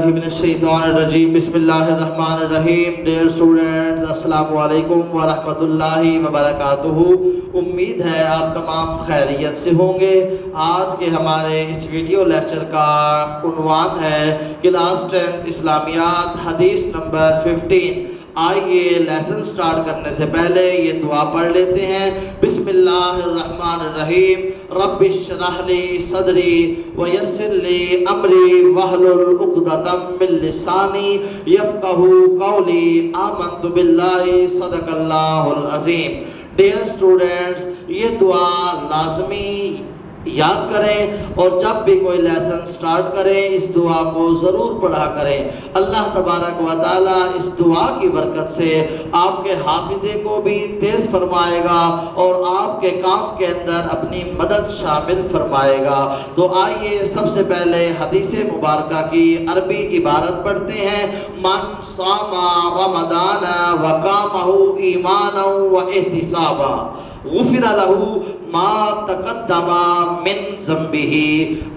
من الشیطان الرجیم بسم اللہ الرحمن الرحیم. ڈیئر اسٹوڈنٹس، السلام علیکم ورحمۃ اللہ وبرکاتہ. امید ہے آپ تمام خیریت سے ہوں گے. آج کے ہمارے اس ویڈیو لیکچر کا عنوان ہے کلاس 10 اسلامیات حدیث نمبر 15. آئیے لیسن سٹارٹ کرنے سے پہلے یہ دعا پڑھ لیتے ہیں. بسم اللہ الرحمن الرحیم. رب اشرح لی صدری ویسر لی امری واحلل عقدۃ من لسانی یفقہوا قولی. آمنت باللہ صدق اللہ العظیم. ڈیئر اسٹوڈنٹس، یہ دعا لازمی یاد کریں اور جب بھی کوئی لیسن سٹارٹ کریں اس دعا کو ضرور پڑھا کریں. اللہ تبارک و تعالی اس دعا کی برکت سے آپ کے حافظے کو بھی تیز فرمائے گا اور آپ کے کام کے اندر اپنی مدد شامل فرمائے گا. تو آئیے سب سے پہلے حدیث مبارکہ کی عربی عبارت پڑھتے ہیں. من صام رمضان وقامہ ایمانا واحتسابا غفر له ما تقدم من ذنبه.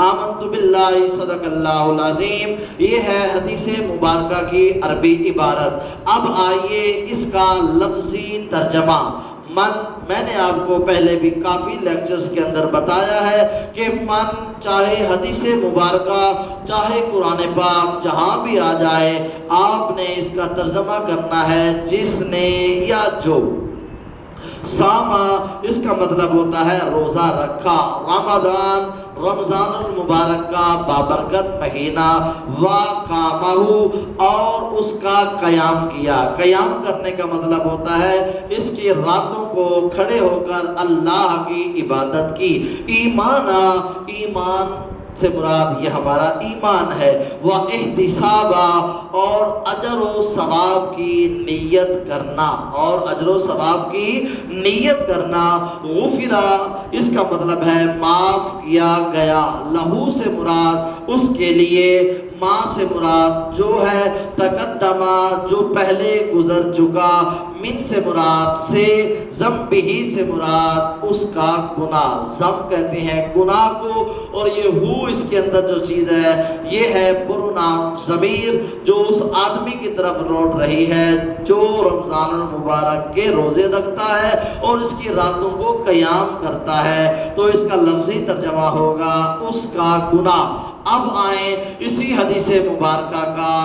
آمنت باللہ صدق اللہ العظیم. یہ ہے حدیث مبارکہ کی عربی عبارت. اب آئیے اس کا لفظی ترجمہ. میں نے آپ کو پہلے بھی کافی لیکچرز کے اندر بتایا ہے کہ من چاہے حدیث مبارکہ چاہے قرآن پاک جہاں بھی آ جائے آپ نے اس کا ترجمہ کرنا ہے جس نے یا جو. ساما اس کا مطلب ہوتا ہے روزہ رکھا. رمضان المبارک کا بابرکت مہینہ. وقامہ اور اس کا قیام کیا. قیام کرنے کا مطلب ہوتا ہے اس کی راتوں کو کھڑے ہو کر اللہ کی عبادت کی. ایمان سے مراد یہ ہمارا ایمان ہے. وہ احتسابا اور اجر و ثواب کی نیت کرنا. اور اجر و ثواب کی نیت کرنا. غفرا اس کا مطلب ہے معاف کیا گیا. لہو سے مراد اس کے لیے. ماں سے مراد جو ہے. تقدمہ جو پہلے گزر چکا. من سے مراد سے. ذنبہ سے مراد اس کا گناہ. ذنب کہتے ہیں گناہ کو اور یہ ہو اس کے اندر جو چیز ہے یہ ہے پرونام ضمیر جو اس آدمی کی طرف لوٹ رہی ہے جو رمضان المبارک کے روزے رکھتا ہے اور اس کی راتوں کو قیام کرتا ہے. تو اس کا لفظی ترجمہ ہوگا اس کا گناہ. اب آئیں اسی حدیث مبارکہ کا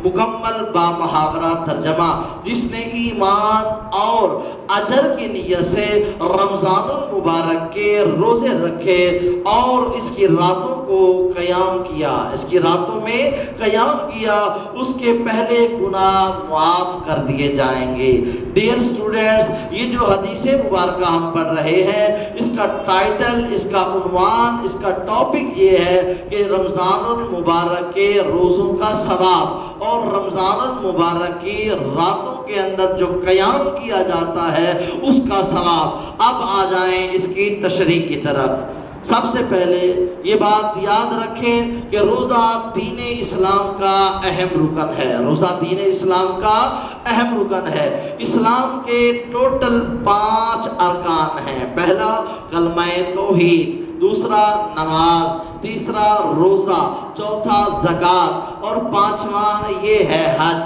مکمل با محاورہ ترجمہ. جس نے ایمان اور اجر کی نیت سے رمضان المبارک کے روزے رکھے اور اس کی راتوں کو قیام کیا, اس کی راتوں میں قیام کیا, اس کے پہلے گناہ معاف کر دیے جائیں گے. ڈیئر اسٹوڈنٹس، یہ جو حدیث مبارکہ ہم پڑھ رہے ہیں اس کا ٹائٹل، اس کا عنوان، اس کا ٹاپک یہ ہے کہ رمضان المبارک کے روزوں کا ثواب اور رمضان المبارک کی راتوں کے اندر جو قیام کیا جاتا ہے اس کا ثواب. اب آ جائیں اس کی تشریح کی طرف. سب سے پہلے یہ بات یاد رکھیں کہ روزہ دین اسلام کا اہم رکن ہے. روزہ دین اسلام کا اہم رکن ہے. اسلام کے ٹوٹل 5 ارکان ہیں. پہلا کلمہ توحید، دوسرا نماز، تیسرا روزہ، چوتھا زکوٰۃ اور پانچواں یہ ہے حج.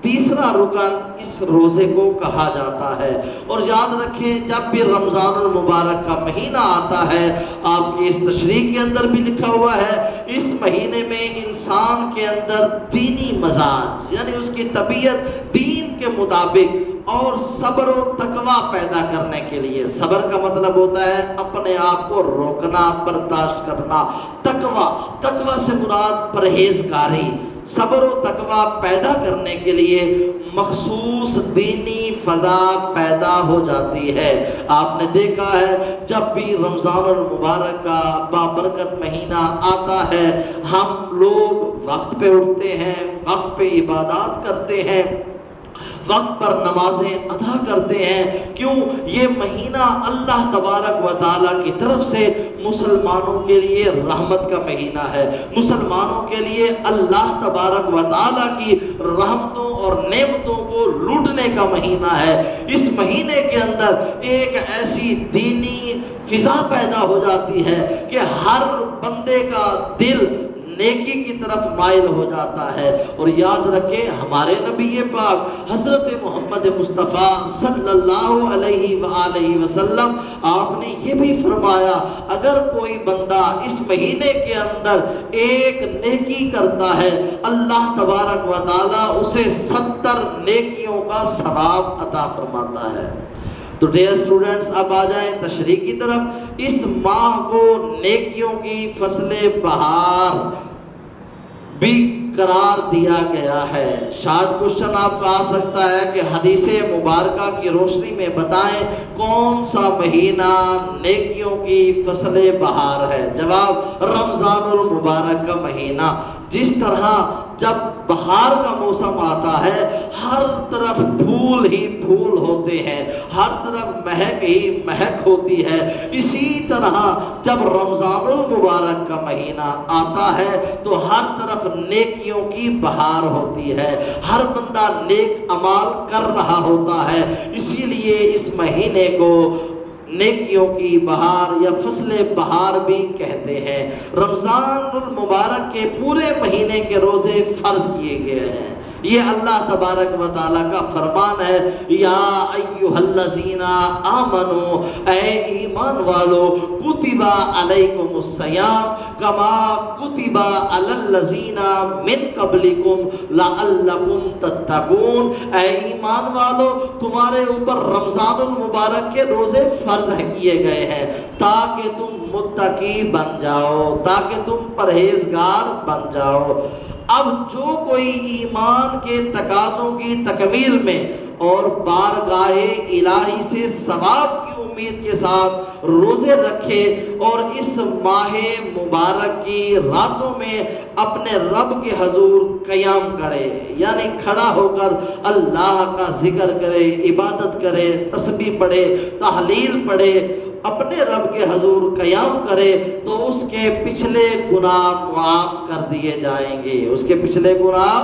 تیسرا رکن اس روزے کو کہا جاتا ہے. اور یاد رکھیں جب بھی رمضان المبارک کا مہینہ آتا ہے آپ کی اس تشریح کے اندر بھی لکھا ہوا ہے اس مہینے میں انسان کے اندر دینی مزاج یعنی اس کی طبیعت دین کے مطابق اور صبر و تقوی پیدا کرنے کے لیے. صبر کا مطلب ہوتا ہے اپنے آپ کو روکنا، برداشت کرنا. تقوی سے مراد پرہیزگاری. صبر و تقوی پیدا کرنے کے لیے مخصوص دینی فضا پیدا ہو جاتی ہے. آپ نے دیکھا ہے جب بھی رمضان المبارک کا بابرکت مہینہ آتا ہے ہم لوگ وقت پہ اٹھتے ہیں، وقت پہ عبادات کرتے ہیں، وقت پر نمازیں ادا کرتے ہیں. کیوں؟ یہ مہینہ اللہ تبارک و تعالیٰ کی طرف سے مسلمانوں کے لیے رحمت کا مہینہ ہے. مسلمانوں کے لیے اللہ تبارک و تعالیٰ کی رحمتوں اور نعمتوں کو لوٹنے کا مہینہ ہے. اس مہینے کے اندر ایک ایسی دینی فضا پیدا ہو جاتی ہے کہ ہر بندے کا دل نیکی کی طرف مائل ہو جاتا ہے۔ اور یاد رکھیں ہمارے نبی پاک حضرت محمد مصطفیٰ صلی اللہ علیہ وآلہ وسلم آپ نے یہ بھی فرمایا اگر کوئی بندہ اس مہینے کے اندر ایک نیکی کرتا ہے اللہ تبارک و تعالیٰ اسے 70 نیکیوں کا ثواب عطا فرماتا ہے۔ تو ڈیئر اسٹوڈنٹس اب آ جائیں تشریح کی طرف۔ اس ماہ کو نیکیوں کی فصل بہار بھی قرار دیا گیا ہے۔ شارٹ کوشچن آپ کا آ سکتا ہے کہ حدیث مبارکہ کی روشنی میں بتائیں کون سا مہینہ نیکیوں کی فصل بہار ہے؟ جواب رمضان المبارک کا مہینہ۔ جس طرح جب بہار کا موسم آتا ہے ہر طرف پھول ہی پھول ہوتے ہیں، ہر طرف مہک ہی مہک ہوتی ہے، اسی طرح جب رمضان المبارک کا مہینہ آتا ہے تو ہر طرف نیکیوں کی بہار ہوتی ہے، ہر بندہ نیک اعمال کر رہا ہوتا ہے۔ اسی لیے اس مہینے کو نیکیوں کی بہار یا فصل بہار بھی کہتے ہیں۔ رمضان المبارک کے پورے مہینے کے روزے فرض کیے گئے ہیں۔ یہ اللہ تبارک و تعالیٰ کا فرمان ہے، یا ایھا الذین آمنو، اے ایمان والو، کتب علیکم الصیام کما کتب علی الذین من قبلکم لعلکم تتقون۔ اے ایمان والو تمہارے اوپر رمضان المبارک کے روزے فرض کیے گئے ہیں تاکہ تم متقی بن جاؤ، تاکہ تم پرہیزگار بن جاؤ۔ اب جو کوئی ایمان کے تقاضوں کی تکمیل میں اور بارگاہ الہی سے ثواب کی امید کے ساتھ روزے رکھے اور اس ماہ مبارک کی راتوں میں اپنے رب کے حضور قیام کرے، یعنی کھڑا ہو کر اللہ کا ذکر کرے، عبادت کرے، تسبیح پڑھے، تحلیل پڑھے، اپنے رب کے حضور قیام کرے تو اس کے پچھلے گناہ معاف کر دیے جائیں گے، اس کے پچھلے گناہ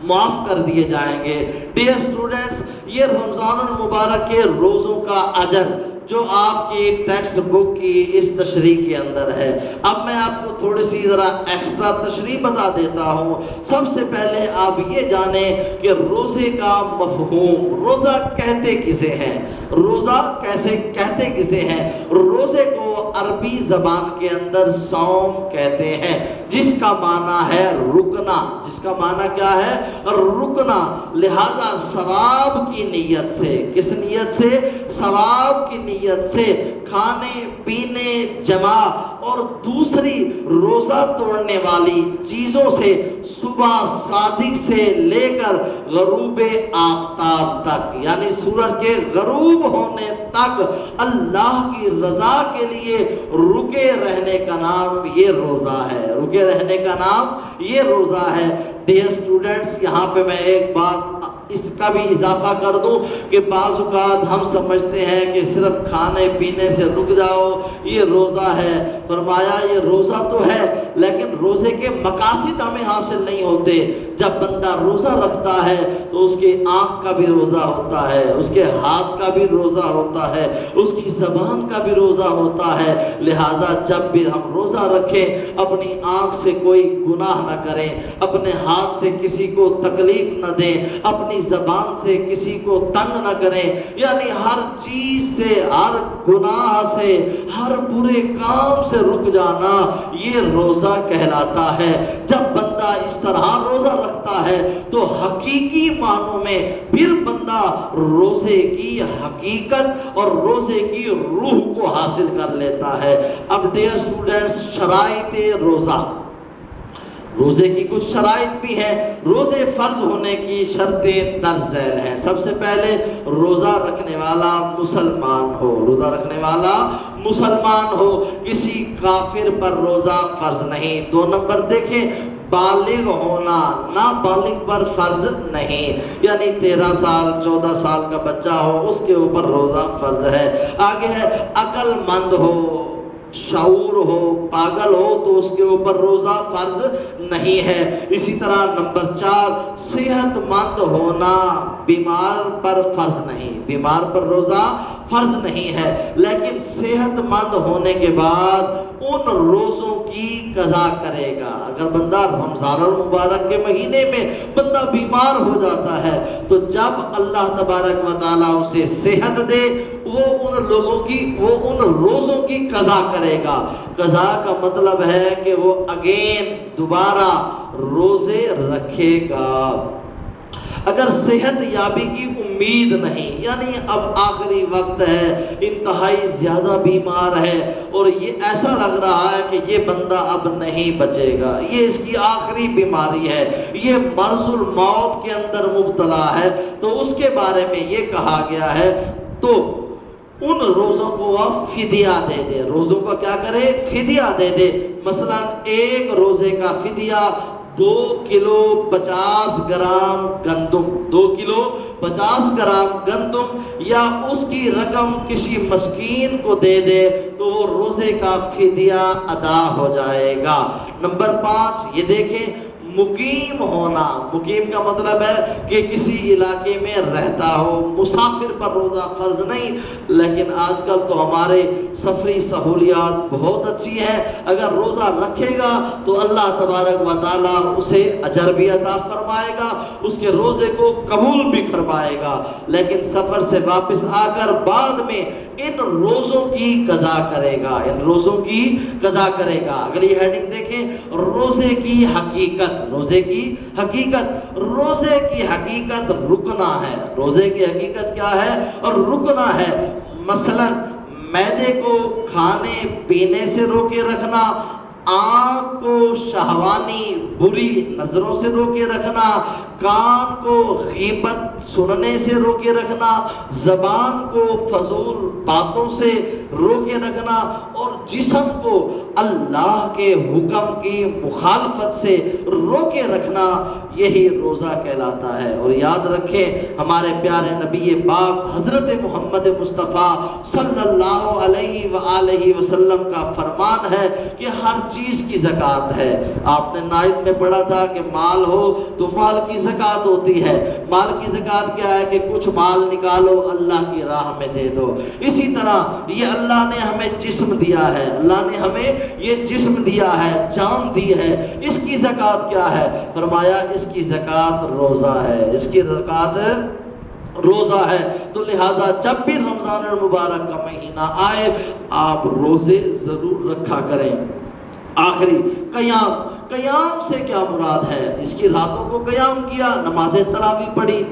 معاف کر دیے جائیں گے۔ ڈیئر اسٹوڈنٹس یہ رمضان المبارک کے روزوں کا اجر جو آپ کی ٹیکسٹ بک کی اس تشریح کے اندر ہے۔ اب میں آپ کو تھوڑی سی ذرا ایکسٹرا تشریح بتا دیتا ہوں۔ سب سے پہلے آپ یہ جانیں کہ روزے کا مفہوم، روزہ کہتے کسے ہیں، روزہ کیسے کہتے کسے ہیں؟ روزے کو عربی زبان کے اندر صوم کہتے ہیں، جس کا معنی ہے رکنا، جس کا معنی کیا ہے؟ رکنا۔ لہذا ثواب کی نیت سے، کس نیت سے؟ ثواب کی نیت سے کھانے پینے جمع اور دوسری روزہ توڑنے والی چیزوں سے صبح صادق سے لے کر غروب آفتاب تک، یعنی سورج کے غروب ہونے تک اللہ کی رضا کے لیے رکے رہنے کا نام یہ روزہ ہے، رکے رہنے کا نام یہ روزہ ہے۔ ڈیئر اسٹوڈنٹس یہاں پہ میں ایک بات اس کا بھی اضافہ کر دوں کہ بعض اوقات ہم سمجھتے ہیں کہ صرف کھانے پینے سے رک جاؤ یہ روزہ ہے۔ فرمایا یہ روزہ تو ہے لیکن روزے کے مقاصد ہمیں حاصل نہیں ہوتے۔ جب بندہ روزہ رکھتا ہے تو اس کی آنکھ کا بھی روزہ ہوتا ہے، اس کے ہاتھ کا بھی روزہ ہوتا ہے، اس کی زبان کا بھی روزہ ہوتا ہے۔ لہٰذا جب بھی ہم روزہ رکھیں اپنی آنکھ سے کوئی گناہ نہ کریں، اپنے ہاتھ سے کسی کو تکلیف نہ دیں، اپنی زبان سے کسی کو تنگ نہ کریں، یعنی ہر چیز سے، ہر گناہ سے، ہر برے کام سے رک جانا یہ روزہ کہلاتا ہے۔ جب بندہ اس طرح روزہ رکھتا ہے تو حقیقی معنوں میں پھر بندہ روزے کی حقیقت اور روزے کی روح کو حاصل کر لیتا ہے۔ اب ڈیئر اسٹوڈنٹس شرائط روزہ، روزے کی کچھ شرائط بھی ہیں۔ روزے فرض ہونے کی شرطیں درج ذیل ہیں۔ سب سے پہلے روزہ رکھنے والا مسلمان ہو، روزہ رکھنے والا مسلمان ہو، کسی کافر پر روزہ فرض نہیں۔ 2 نمبر دیکھیں بالغ ہونا، نابالغ پر فرض نہیں، یعنی 13 سال 14 سال کا بچہ ہو اس کے اوپر روزہ فرض ہے۔ آگے ہے عقل مند ہو، شعور ہو، پاگل ہو تو اس کے اوپر روزہ فرض نہیں ہے۔ اسی طرح نمبر 4 صحت مند ہونا، بیمار پر فرض نہیں، بیمار پر روزہ فرض نہیں ہے، لیکن صحت مند ہونے کے بعد ان روزوں کی قضا کرے گا۔ اگر بندہ رمضان المبارک کے مہینے میں بندہ بیمار ہو جاتا ہے تو جب اللہ تبارک و تعالیٰ اسے صحت دے وہ ان روزوں کی قضا کرے گا۔ قضا کا مطلب ہے کہ وہ دوبارہ روزے رکھے گا۔ اگر صحت یابی کی امید نہیں، یعنی اب آخری وقت ہے، انتہائی زیادہ بیمار ہے اور یہ ایسا لگ رہا ہے کہ یہ بندہ اب نہیں بچے گا، یہ اس کی آخری بیماری ہے، یہ مرض الموت کے اندر مبتلا ہے، تو اس کے بارے میں یہ کہا گیا ہے تو ان روزوں کو آپ فدیہ دے دے۔ روزوں کا کیا کرے؟ فدیہ دے دے۔ مثلا ایک روزے کا فدیہ 2 کلو 50 گرام گندم، 2 کلو 50 گرام گندم، یا اس کی رقم کسی مسکین کو دے دے تو وہ روزے کا فدیہ ادا ہو جائے گا۔ نمبر 5 یہ دیکھیں، مقیم ہونا۔ مقیم کا مطلب ہے کہ کسی علاقے میں رہتا ہو، مسافر پر روزہ فرض نہیں، لیکن آج کل تو ہمارے سفری سہولیات بہت اچھی ہیں، اگر روزہ رکھے گا تو اللہ تبارک و تعالیٰ اسے اجر بھی عطا فرمائے گا، اس کے روزے کو قبول بھی فرمائے گا، لیکن سفر سے واپس آ کر بعد میں ان روزوں کی قضا کرے گا، ان روزوں کی قضا کرے گا۔ اگلی ہیڈنگ دیکھیں، روزے کی حقیقت۔ روزے کی حقیقت، روزے کی حقیقت رکنا ہے۔ روزے کی حقیقت کیا ہے؟ اور رکنا ہے۔ مثلا معدے کو کھانے پینے سے روکے رکھنا، آنکھ کو شہوانی بری نظروں سے روکے رکھنا، کان کو غیبت سننے سے روکے رکھنا، زبان کو فضول باتوں سے روکے رکھنا، اور جسم کو اللہ کے حکم کی مخالفت سے روکے رکھنا، یہی روزہ کہلاتا ہے۔ اور یاد رکھیں ہمارے پیارے نبی پاک حضرت محمد مصطفیٰ صلی اللہ علیہ وآلہ وسلم کا فرمان ہے کہ ہر چیز کی زکوٰۃ ہے۔ آپ نے نائت میں پڑھا تھا کہ مال ہو تو مال کی زکوٰۃ ہوتی ہے۔ مال کی زکوٰۃ کیا ہے؟ کہ کچھ مال نکالو اللہ کی راہ میں دے دو۔ اسی طرح یہ اللہ نے ہمیں جسم دیا ہے، اللہ نے ہمیں یہ جسم دیا ہے، جان دی ہے، اس کی زکوٰۃ کیا ہے؟ فرمایا اس کی زکوٰۃ روزہ ہے، اس کی زکوٰۃ روزہ ہے۔ تو لہذا جب بھی رمضان المبارک کا مہینہ آئے آپ روزے ضرور رکھا کریں۔ آخری قیام سے کیا مراد ہے؟ اس کی راتوں کو قیام کیا، نماز تراویح پڑھی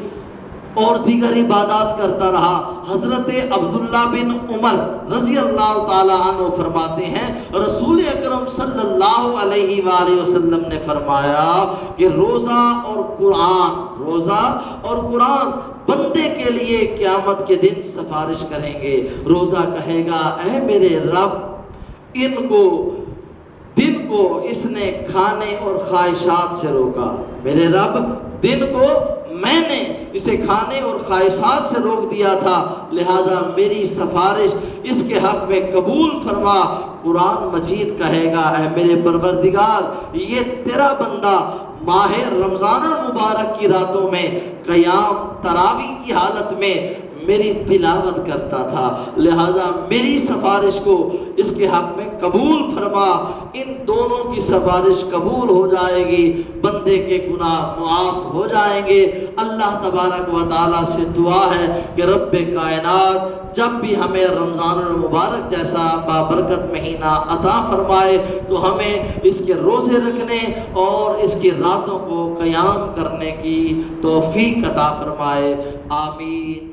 اور دیگر عبادات کرتا رہا۔ حضرت عبداللہ بن عمر رضی اللہ تعالیٰ عنہ فرماتے ہیں رسول اکرم صلی اللہ علیہ وآلہ وسلم نے فرمایا کہ روزہ اور قرآن بندے کے لیے قیامت کے دن سفارش کریں گے۔ روزہ کہے گا اے میرے رب، دن کو اس نے کھانے اور خواہشات سے روکا، میرے رب دن کو میں نے اسے کھانے اور خواہشات سے روک دیا تھا، لہذا میری سفارش اس کے حق میں قبول فرما۔ قرآن مجید کہے گا اے میرے پروردگار، یہ تیرا بندہ ماہ رمضان المبارک کی راتوں میں قیام تراویح کی حالت میں میری تلاوت کرتا تھا، لہذا میری سفارش کو اس کے حق میں قبول فرما۔ ان دونوں کی سفارش قبول ہو جائے گی، بندے کے گناہ معاف ہو جائیں گے۔ اللہ تبارک و تعالیٰ سے دعا ہے کہ رب کائنات جب بھی ہمیں رمضان المبارک جیسا بابرکت مہینہ عطا فرمائے تو ہمیں اس کے روزے رکھنے اور اس کی راتوں کو قیام کرنے کی توفیق عطا فرمائے۔ آمین۔